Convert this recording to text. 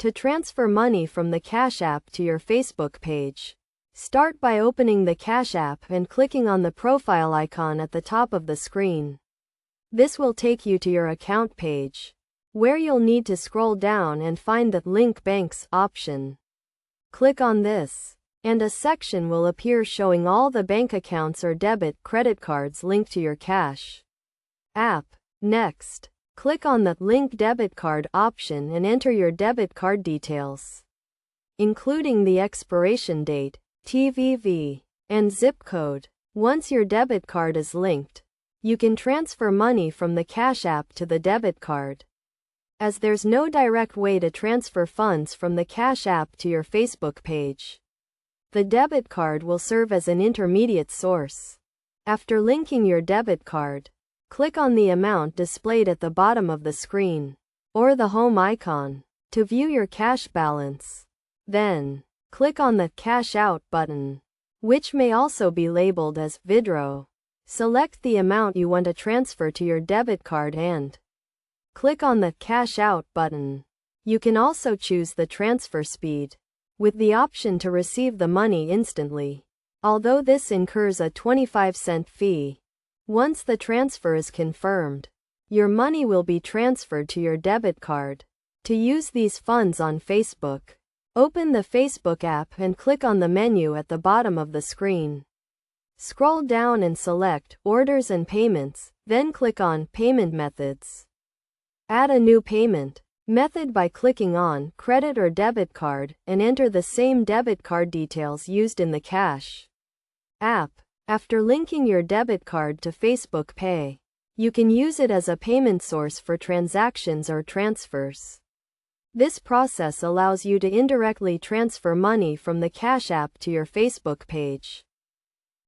To transfer money from the Cash App to your Facebook page, start by opening the Cash App and clicking on the profile icon at the top of the screen. This will take you to your account page, where you'll need to scroll down and find the Link Banks option. Click on this, and a section will appear showing all the bank accounts or credit cards linked to your Cash App. Next, click on the Link Debit Card option and enter your debit card details, including the expiration date, TVV, and zip code. Once your debit card is linked, you can transfer money from the Cash App to the debit card. As there's no direct way to transfer funds from the Cash App to your Facebook page, the debit card will serve as an intermediate source. After linking your debit card, click on the amount displayed at the bottom of the screen, or the home icon, to view your cash balance. Then, click on the Cash Out button, which may also be labeled as Withdraw. Select the amount you want to transfer to your debit card and click on the Cash Out button. You can also choose the transfer speed, with the option to receive the money instantly, although this incurs a 25-cent fee. Once the transfer is confirmed, your money will be transferred to your debit card. To use these funds on Facebook, open the Facebook app and click on the menu at the bottom of the screen. Scroll down and select Orders and Payments, then click on Payment Methods. Add a new payment method by clicking on Credit or Debit Card and enter the same debit card details used in the Cash App. After linking your debit card to Facebook Pay, you can use it as a payment source for transactions or transfers. This process allows you to indirectly transfer money from the Cash App to your Facebook page.